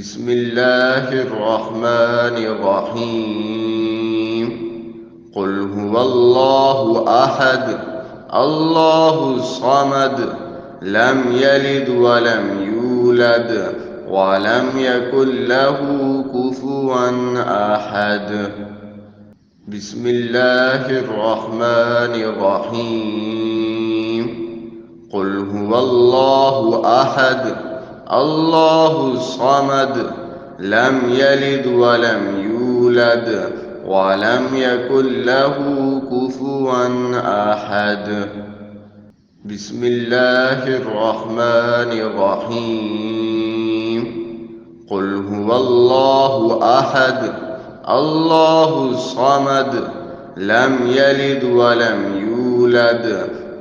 بسم الله الرحمن الرحيم. قل هو الله أحد الله الصمد لم يلد ولم يولد ولم يكن له كفوا أحد. بسم الله الرحمن الرحيم. قل هو الله أحد الله الصمد لم يلد ولم يولد ولم يكن له كفوا أحد. بسم الله الرحمن الرحيم. قل هو الله أحد الله الصمد لم يلد ولم يولد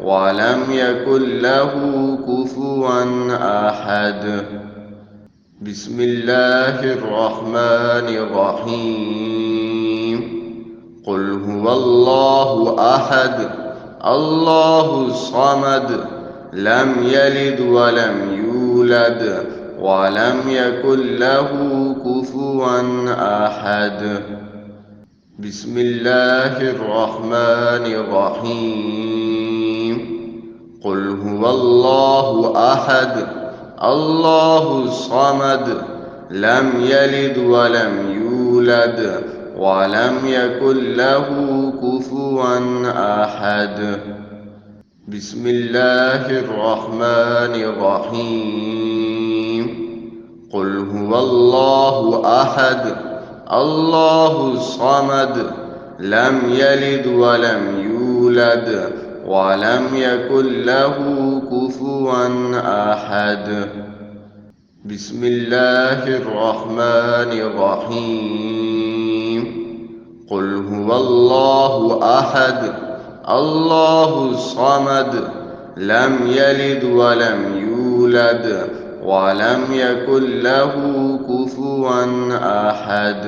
ولم يكن له كفوا أحد. بسم الله الرحمن الرحيم. قل هو الله أحد الله الصمد لم يلد ولم يولد ولم يكن له كفوا أحد. بسم الله الرحمن الرحيم. قل هو الله أحد الله الصمد لم يلد ولم يولد ولم يكن له كفوا أحد. بسم الله الرحمن الرحيم. قل هو الله أحد الله الصمد لم يلد ولم يولد ولم يكن له كفوا أحد. بسم الله الرحمن الرحيم. قل هو الله أحد الله الصمد لم يلد ولم يولد ولم يكن له كفوا أحد.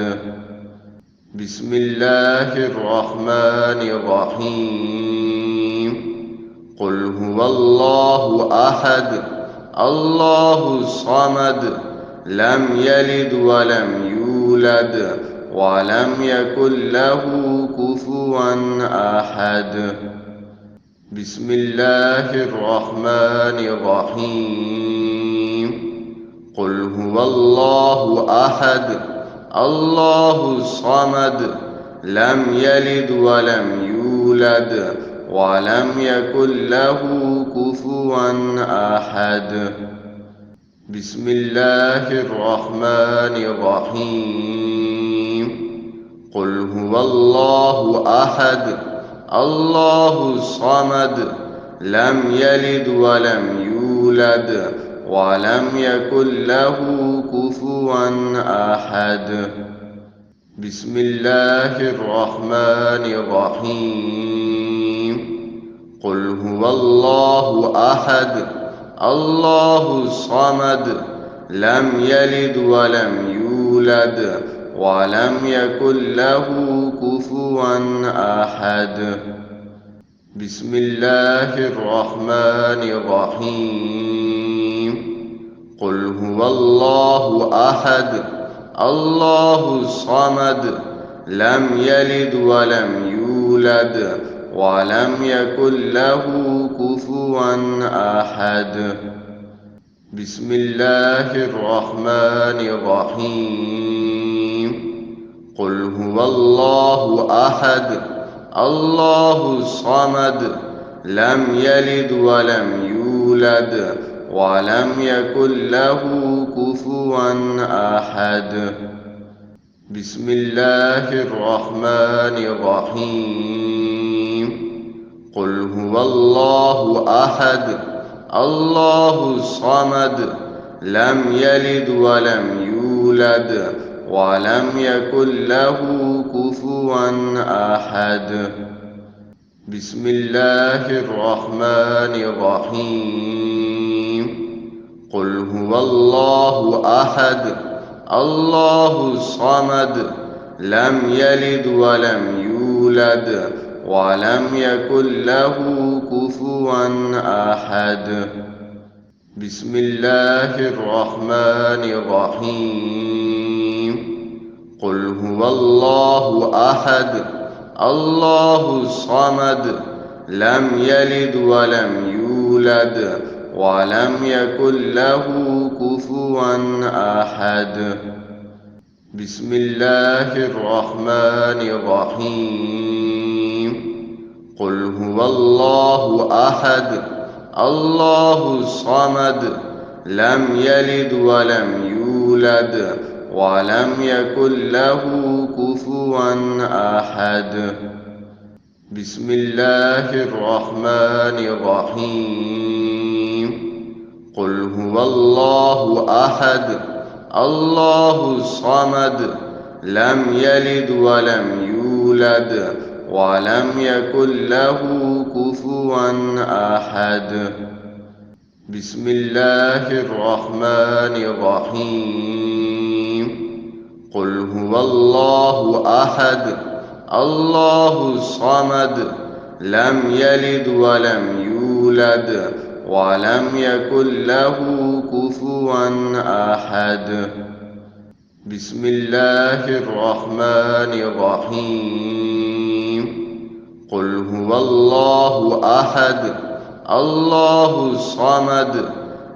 بسم الله الرحمن الرحيم. قل هو الله أحد الله الصمد لم يلد ولم يولد ولم يكن له كفوا أحد. بسم الله الرحمن الرحيم. قل هو الله أحد الله الصمد لم يلد ولم يولد ولم يكن له كفوا أحد. بسم الله الرحمن الرحيم. قل هو الله أحد الله الصمد لم يلد ولم يولد ولم يكن له كفوا أحد. بسم الله الرحمن الرحيم. قل هو الله أحد الله الصمد لم يلد ولم يولد ولم يكن له كفوا أحد. بسم الله الرحمن الرحيم. قل هو الله أحد الله الصمد لم يلد ولم يولد ولم يكن له كفوا أحد. بسم الله الرحمن الرحيم. قل هو الله أحد الله الصمد لم يلد ولم يولد ولم يكن له كفوا أحد. بسم الله الرحمن الرحيم. قل هو الله أحد الله الصمد لم يلد ولم يولد ولم يكن له كفوا أحد. بسم الله الرحمن الرحيم. قل هو الله أحد الله الصمد لم يلد ولم يولد ولم يكن له كفوا أحد. بسم الله الرحمن الرحيم. قل هو الله أحد الله الصمد لم يلد ولم يولد ولم يكن له كفوا أحد. بسم الله الرحمن الرحيم. قل هو الله أحد الله الصمد لم يلد ولم يولد ولم يكن له كفوا أحد. بسم الله الرحمن الرحيم. قل هو الله أحد الله الصمد لم يلد ولم يولد ولم يكن له كفوا أحد. بسم الله الرحمن الرحيم. قل هو الله أحد الله الصمد لم يلد ولم يولد ولم يكن له كفوا أحد. بسم الله الرحمن الرحيم. قل هو الله أحد الله الصمد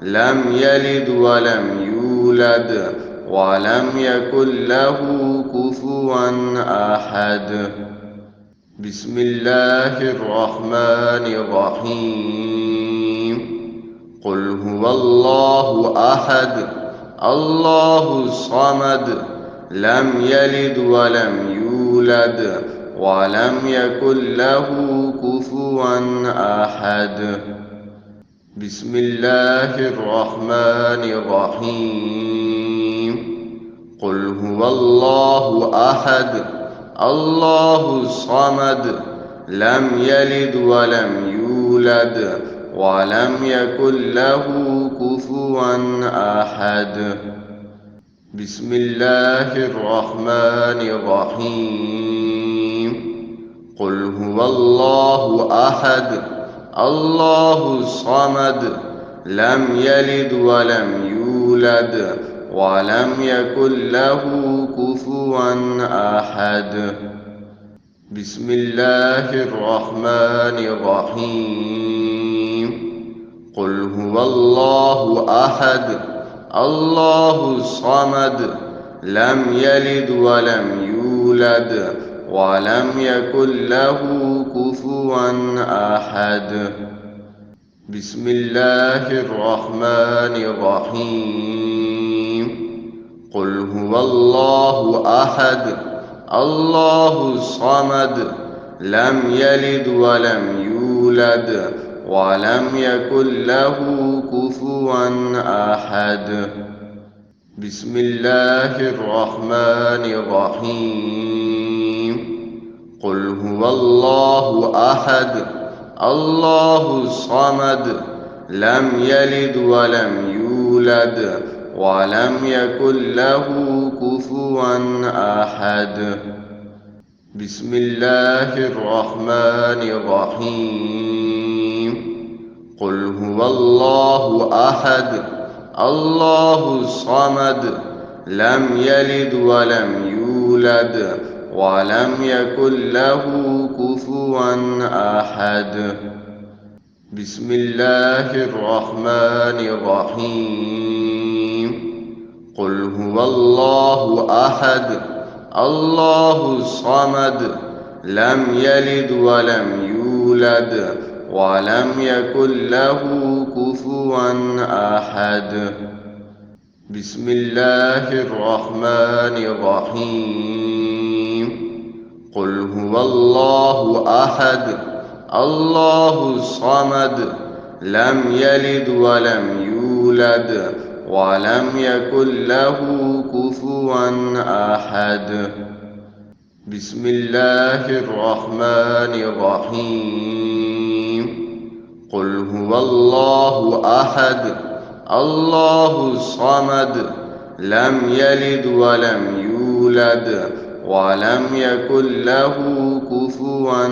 لم يلد ولم يولد ولم يكن له كفوا أحد. بسم الله الرحمن الرحيم. قل هو الله أحد الله الصمد لم يلد ولم يولد ولم يكن له كفوا أحد. بسم الله الرحمن الرحيم. قل هو الله أحد الله الصمد لم يلد ولم يولد ولم يكن له كفوا أحد. بسم الله الرحمن الرحيم. قل هو الله أحد الله الصمد لم يلد ولم يولد ولم يكن له كفوا أحد. بسم الله الرحمن الرحيم. قل هو الله أحد الله الصمد لم يلد ولم يولد ولم يكن له كفوا أحد. بسم الله الرحمن الرحيم. قل هو الله أحد الله الصمد لم يلد ولم يولد ولم يكن له كفوا أحد. بسم الله الرحمن الرحيم. قل هو الله أحد الله الصمد لم يلد ولم يولد ولم يكن له كفوا أحد. بسم الله الرحمن الرحيم. قل هو الله أحد الله الصمد لم يلد ولم يولد ولم يكن له كفوا أحد. بسم الله الرحمن الرحيم. قل هو الله أحد الله الصمد لم يلد ولم يولد ولم يكن له كفوا أحد. بسم الله الرحمن الرحيم. قل هو الله أحد الله الصمد لم يلد ولم يولد ولم يكن له كفوا أحد. بسم الله الرحمن الرحيم. قل هو الله أحد الله الصمد لم يلد ولم يولد ولم يكن له كفوا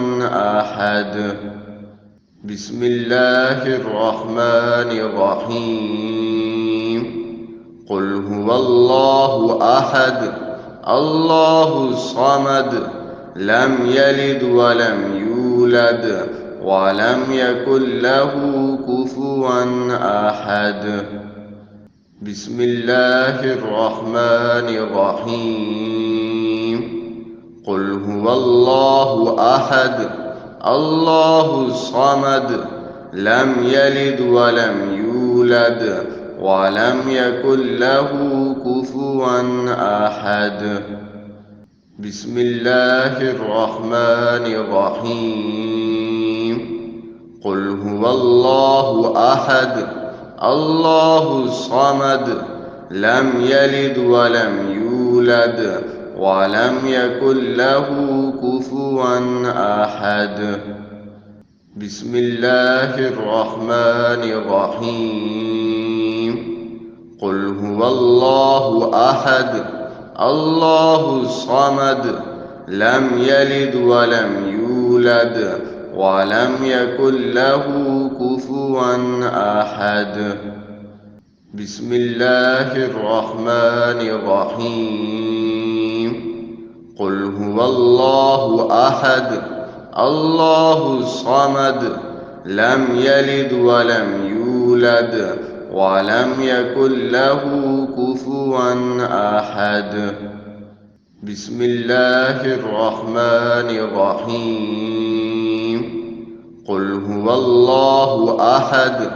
أحد. بسم الله الرحمن الرحيم قل هو الله أحد الله الصمد لم يلد ولم يولد ولم يكن له كفوا أحد بسم الله الرحمن الرحيم قل هو الله أحد الله الصمد لم يلد ولم يولد ولم يكن له كفوا أحد بسم الله الرحمن الرحيم قل هو الله أحد الله الصمد لم يلد ولم يولد ولم يكن له كفوا أحد بسم الله الرحمن الرحيم قل هو الله أحد الله الصمد لم يلد ولم يولد ولم يكن له كفوا أحد بسم الله الرحمن الرحيم قل هو الله أحد الله الصمد لم يلد ولم يولد ولم يكن له كفوا أحد بسم الله الرحمن الرحيم قل هو الله أحد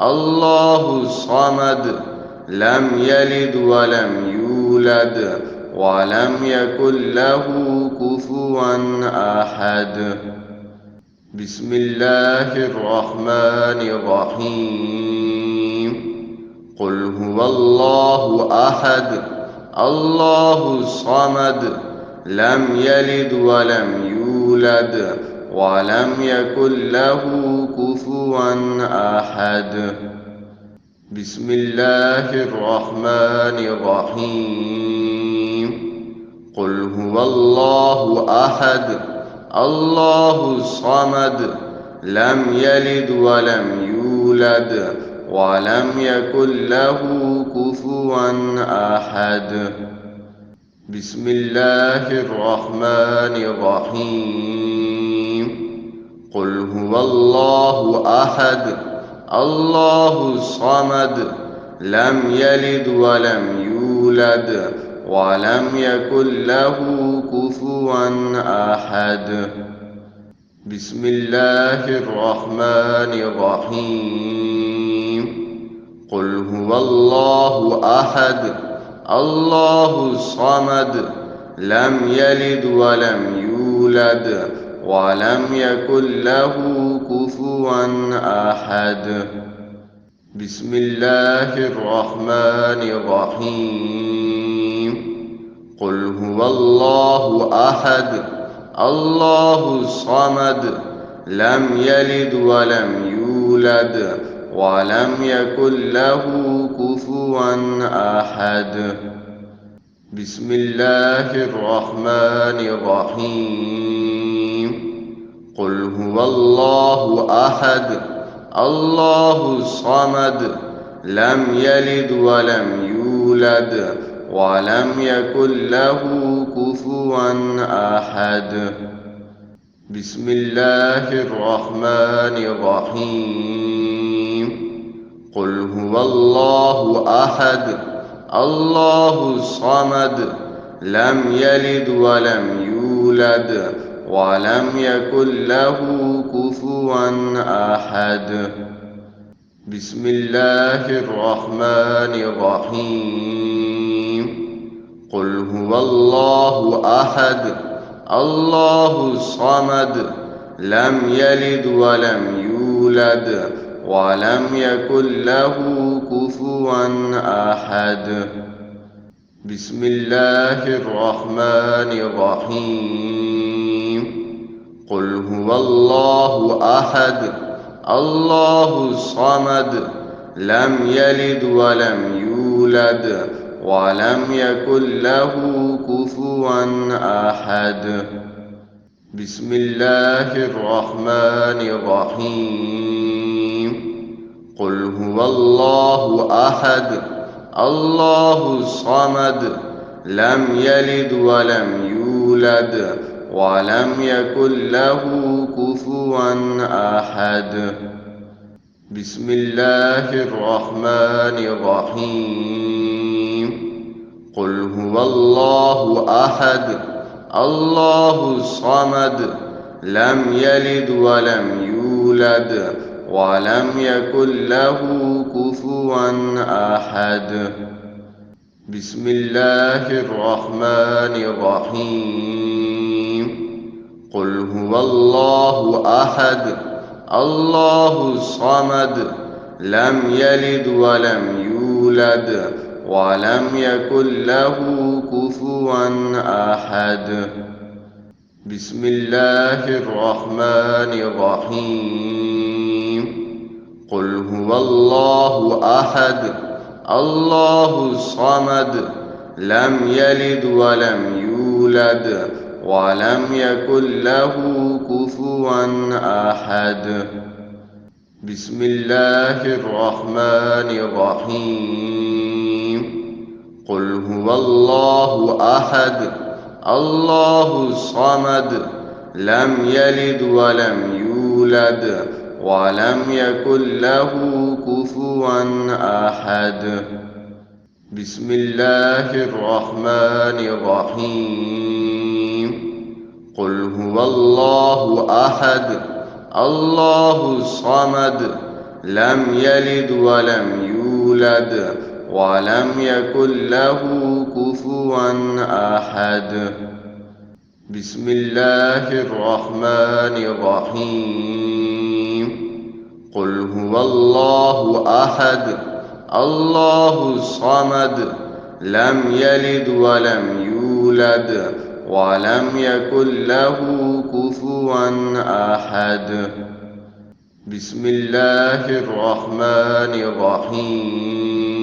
الله الصمد لم يلد ولم يولد ولم يكن له كفوا أحد بسم الله الرحمن الرحيم قل هو الله أحد الله الصمد لم يلد ولم يولد ولم يكن له كفوا أحد بسم الله الرحمن الرحيم قل هو الله أحد الله الصمد لم يلد ولم يولد ولم يكن له كفوا أحد بسم الله الرحمن الرحيم قل هو الله أحد الله الصمد لم يلد ولم يولد ولم يكن له كفوا أحد بسم الله الرحمن الرحيم قل هو الله أحد الله الصمد لم يلد ولم يولد ولم يكن له كفوا أحد بسم الله الرحمن الرحيم قل هو الله أحد الله الصمد لم يلد ولم يولد ولم يكن له كفوا أحد بسم الله الرحمن الرحيم قل هو الله أحد الله الصمد لم يلد ولم يولد ولم يكن له كفوا أحد بسم الله الرحمن الرحيم قل هو الله أحد الله الصمد لم يلد ولم يولد ولم يكن له كفوا أحد بسم الله الرحمن الرحيم قل هو الله أحد الله الصمد لم يلد ولم يولد ولم يكن له كفوا أحد بسم الله الرحمن الرحيم قل هو الله أحد الله الصمد لم يلد ولم يولد ولم يكن له كفوا أحد بسم الله الرحمن الرحيم قل هو الله أحد الله الصمد لم يلد ولم يولد ولم يكن له كفوا أحد بسم الله الرحمن الرحيم قل هو الله أحد الله الصمد لم يلد ولم يولد ولم يكن له كفوا أحد بسم الله الرحمن الرحيم قل هو الله أحد الله الصمد لم يلد ولم يولد ولم يكن له كفوا أحد بسم الله الرحمن الرحيم قل هو الله أحد الله الصمد لم يلد ولم يولد ولم يكن له كفوا أحد بسم الله الرحمن الرحيم قل هو الله أحد الله الصمد لم يلد ولم يولد ولم يكن له كفوا أحد بسم الله الرحمن الرحيم قل هو الله أحد الله الصمد لم يلد ولم يولد ولم يكن له كفوا أحد بسم الله الرحمن الرحيم قل هو الله أحد الله الصمد لم يلد ولم يولد ولم يكن له كفوا أحد بسم الله الرحمن الرحيم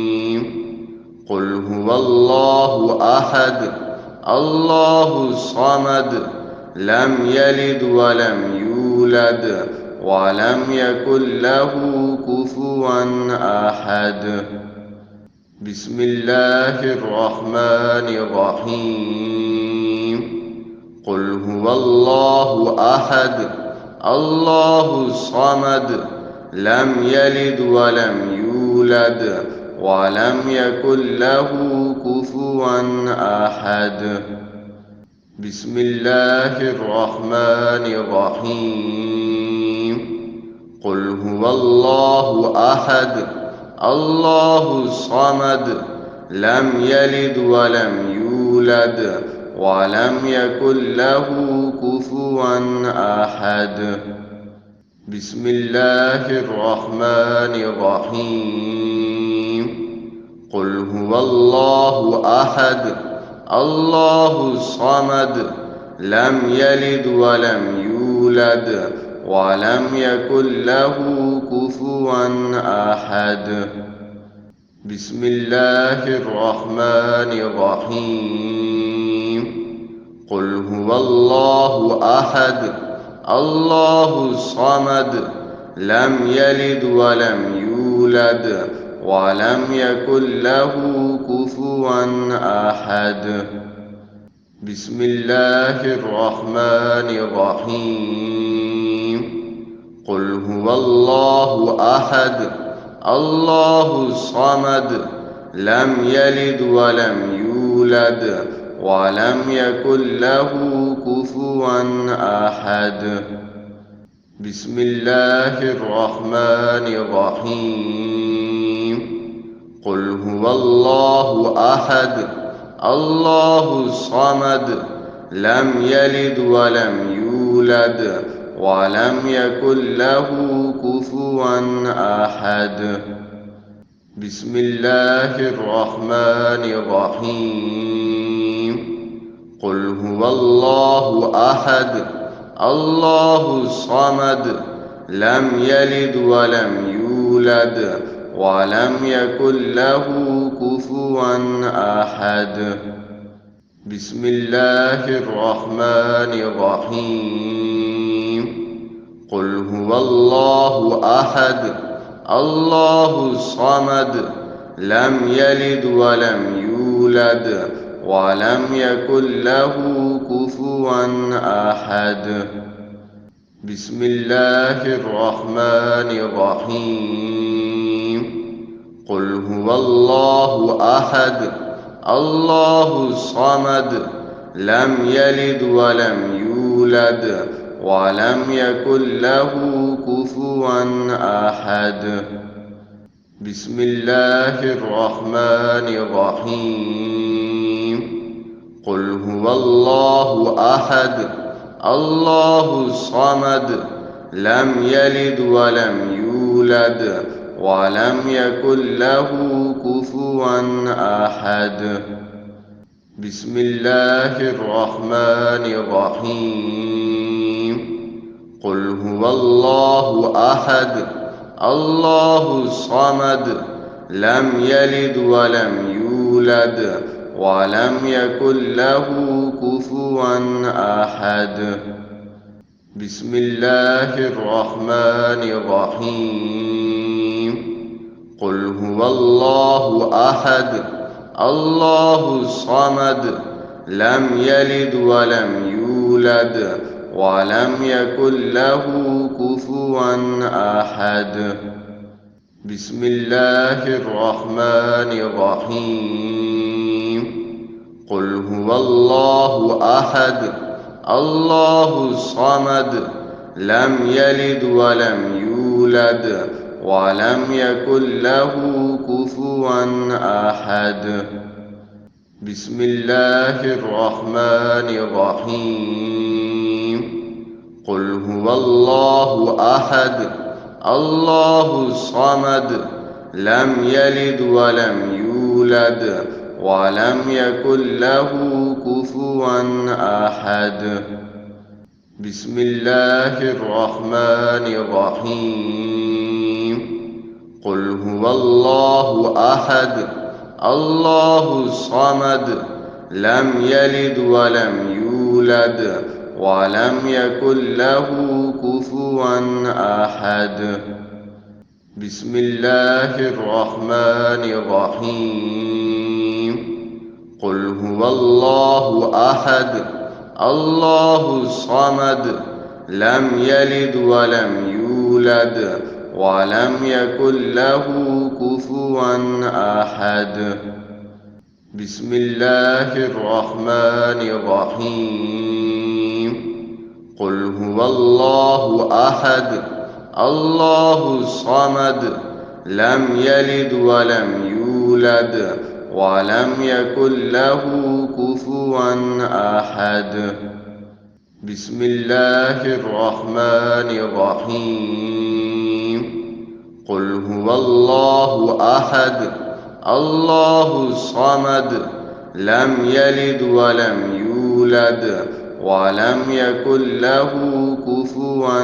قل هو الله أحد الله الصمد لم يلد ولم يولد ولم يكن له كفوا أحد بسم الله الرحمن الرحيم قل هو الله أحد الله الصمد لم يلد ولم يولد ولم يكن له كفوا أحد بسم الله الرحمن الرحيم قل هو الله أحد الله الصمد لم يلد ولم يولد ولم يكن له كفوا أحد بسم الله الرحمن الرحيم قل هو الله أحد الله الصمد لم يلد ولم يولد ولم يكن له كفوا أحد بسم الله الرحمن الرحيم قل هو الله أحد الله الصمد لم يلد ولم يولد ولم يكن له كفوا أحد بسم الله الرحمن الرحيم قل هو الله أحد الله الصمد لم يلد ولم يولد ولم يكن له كفوا أحد بسم الله الرحمن الرحيم قل هو الله أحد الله الصمد لم يلد ولم يولد ولم يكن له كفوا أحد بسم الله الرحمن الرحيم قل هو الله أحد الله الصمد لم يلد ولم يولد ولم يكن له كفوا أحد بسم الله الرحمن الرحيم قل هو الله أحد الله الصمد لم يلد ولم يولد ولم يكن له كفوا أحد بسم الله الرحمن الرحيم قل هو الله أحد الله الصمد لم يلد ولم يولد ولم يكن له كفوا أحد بسم الله الرحمن الرحيم قل هو الله أحد الله الصمد لم يلد ولم يولد ولم يكن له كفوا أحد بسم الله الرحمن الرحيم قل هو الله أحد الله الصمد لم يلد ولم يولد ولم يكن له كفوا أحد بسم الله الرحمن الرحيم قل هو الله أحد الله الصمد لم يلد ولم يولد ولم يكن له كفوا أحد بسم الله الرحمن الرحيم قل هو الله أحد الله الصمد لم يلد ولم يولد ولم يكن له كفوا أحد بسم الله الرحمن الرحيم قل هو الله أحد الله الصمد لم يلد ولم يولد ولم يكن له كفوا أحد بسم الله الرحمن الرحيم قل هو الله أحد الله الصمد لم يلد ولم يولد ولم يكن له كفوا أحد بسم الله الرحمن الرحيم قل هو الله أحد الله الصمد لم يلد ولم يولد ولم يكن له كفوا أحد بسم الله الرحمن الرحيم قل هو الله أحد الله الصمد لم يلد ولم يولد ولم يكن له كفوا أحد بسم الله الرحمن الرحيم قل هو الله أحد الله الصمد لم يلد ولم يولد ولم يكن له كفوا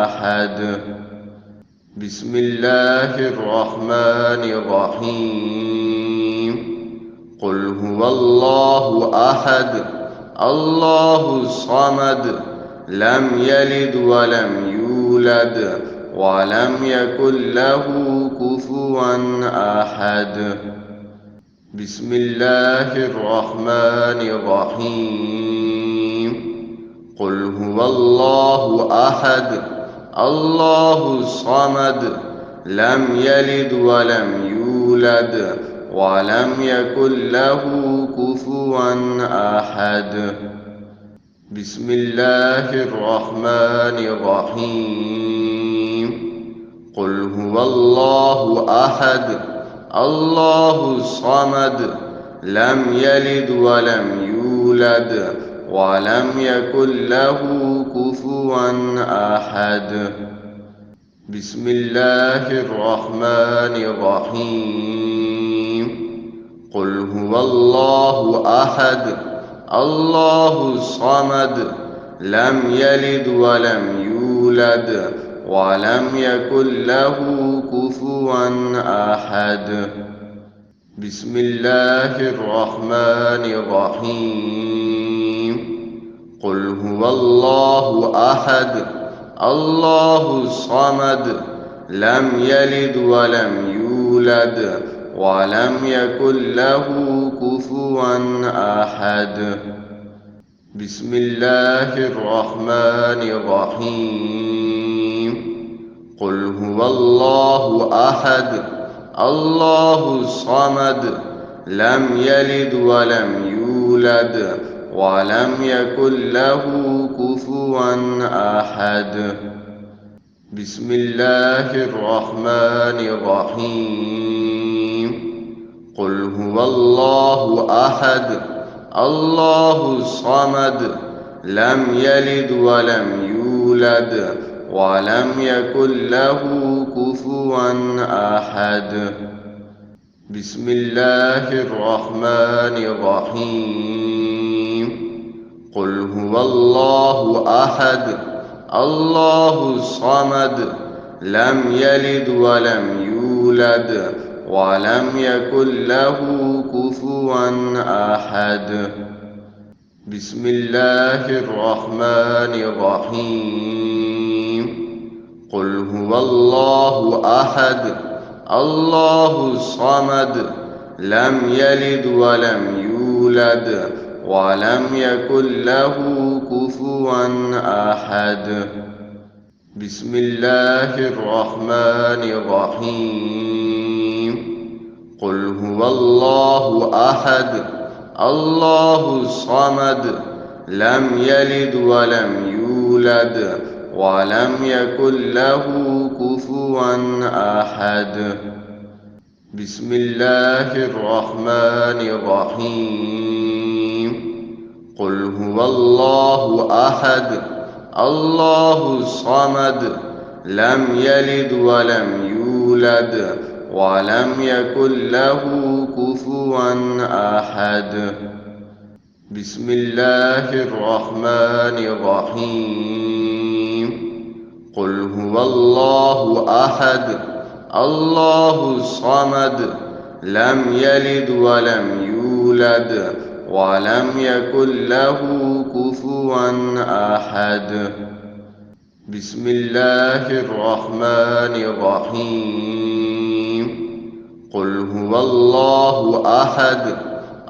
أحد بسم الله الرحمن الرحيم قل هو الله أحد الله الصمد لم يلد ولم يولد ولم يكن له كفوا أحد بسم الله الرحمن الرحيم قل هو الله أحد الله الصمد لم يلد ولم يولد ولم يكن له كفوا أحد بسم الله الرحمن الرحيم قل هو الله أحد الله الصمد لم يلد ولم يولد ولم يكن له كفوا أحد بسم الله الرحمن الرحيم قل هو الله أحد الله الصمد لم يلد ولم يولد ولم يكن له كفوا أحد بسم الله الرحمن الرحيم قل هو الله أحد الله الصمد لم يلد ولم يولد ولم يكن له كفوا أحد بسم الله الرحمن الرحيم قل هو الله أحد الله الصمد لم يلد ولم يولد ولم يكن له كفوا أحد بسم الله الرحمن الرحيم قل هو الله أحد الله الصمد لم يلد ولم يولد ولم يكن له كفوا أحد بسم الله الرحمن الرحيم قل هو الله أحد الله الصمد لم يلد ولم يولد ولم يكن له كفوا أحد بسم الله الرحمن الرحيم قل هو الله أحد الله الصمد لم يلد ولم يولد ولم يكن له كفوا أحد بسم الله الرحمن الرحيم قل هو الله أحد الله الصمد لم يلد ولم يولد ولم يكن له كفوا أحد بسم الله الرحمن الرحيم قل هو الله أحد الله الصمد لم يلد ولم يولد ولم يكن له كفوا أحد بسم الله الرحمن الرحيم قل هو الله أحد الله الصمد لم يلد ولم يولد ولم يكن له كفوا أحد بسم الله الرحمن الرحيم قل هو الله أحد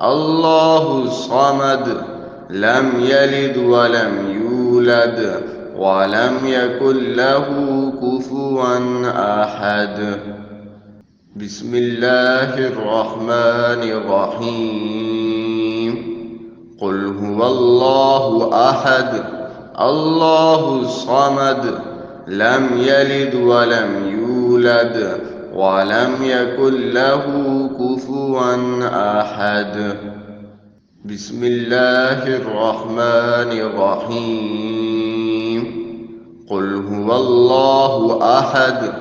الله الصمد لم يلد ولم يولد ولم يكن له كفوا أحد بسم الله الرحمن الرحيم قل هو الله أحد الله الصمد لم يلد ولم يولد ولم يكن له كفوا أحد بسم الله الرحمن الرحيم قل هو الله أحد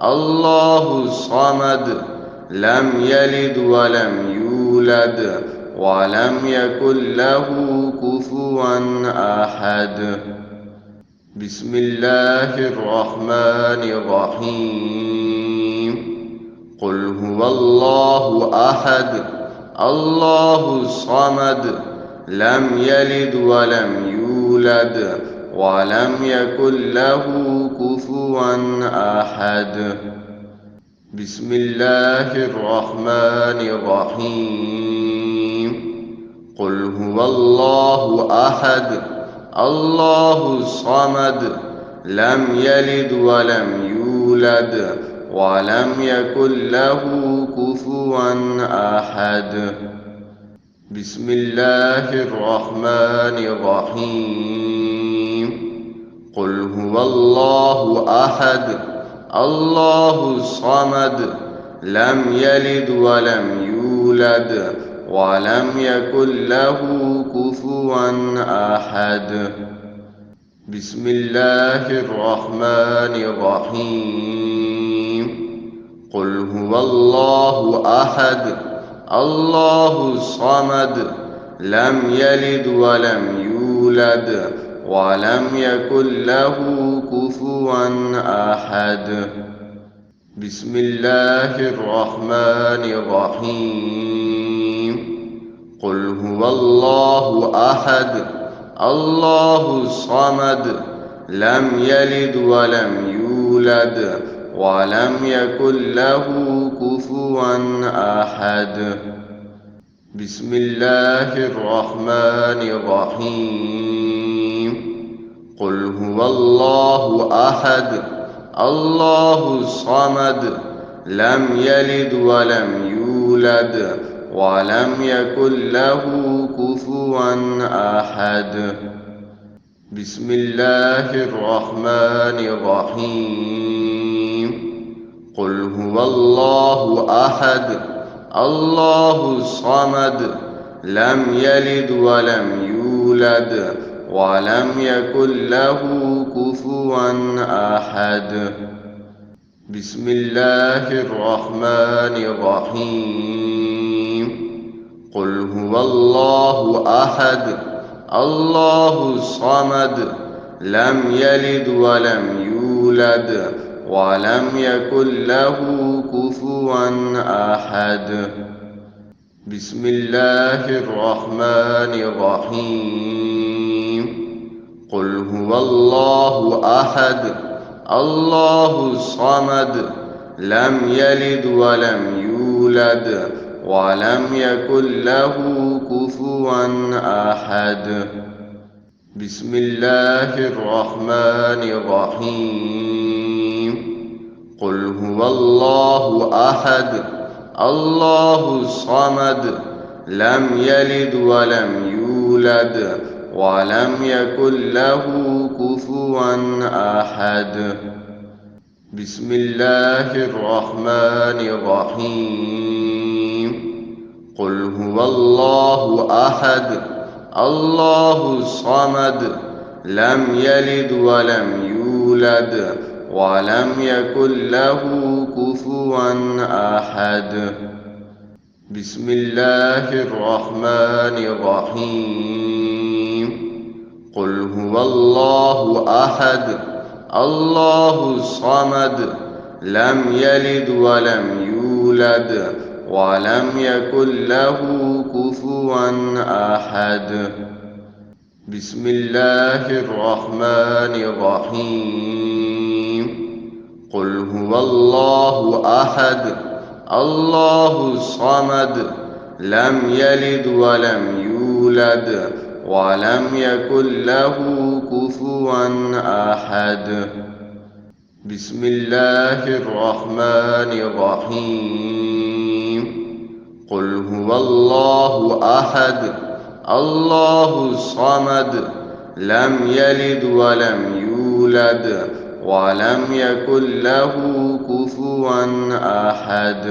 الله الصمد لم يلد ولم يولد ولم يكن له كفوا أحد بسم الله الرحمن الرحيم قل هو الله أحد الله الصمد لم يلد ولم يولد ولم يكن له كفوا أحد بسم الله الرحمن الرحيم قل هو الله أحد الله الصمد لم يلد ولم يولد ولم يكن له كفوا أحد بسم الله الرحمن الرحيم قل هو الله أحد الله الصمد لم يلد ولم يولد ولم يكن له كفوا أحد بسم الله الرحمن الرحيم قل هو الله أحد الله الصمد لم يلد ولم يولد ولم يكن له كفوا أحد بسم الله الرحمن الرحيم. قل هو الله أحد الله الصمد لم يلد ولم يولد ولم يكن له كفوا أحد. بسم الله الرحمن الرحيم. قل هو الله أحد الله الصمد لم يلد ولم يولد ولم يكن له كفوا أحد. بسم الله الرحمن الرحيم. قل هو الله أحد الله الصمد لم يلد ولم يولد ولم يكن له كفوا أحد. بسم الله الرحمن الرحيم. قل هو الله أحد الله الصمد لم يلد ولم يولد ولم يكن له كفوا أحد. بسم الله الرحمن الرحيم. قل هو الله أحد الله الصمد لم يلد ولم يولد ولم يكن له كفوا أحد. بسم الله الرحمن الرحيم. قل هو الله أحد الله الصمد لم يلد ولم يولد ولم يكن له كفوا أحد. بسم الله الرحمن الرحيم. قل هو الله أحد الله الصمد لم يلد ولم يولد ولم يكن له كفوا أحد. بسم الله الرحمن الرحيم. قل هو الله أحد الله الصمد لم يلد ولم يولد ولم يكن له كفوا أحد. بسم الله الرحمن الرحيم. قل هو الله أحد الله الصمد لم يلد ولم يولد ولم يكن له كفوا أحد. بسم الله الرحمن الرحيم. قل هو الله أحد الله الصمد لم يلد ولم يولد ولم يكن له كفوا أحد.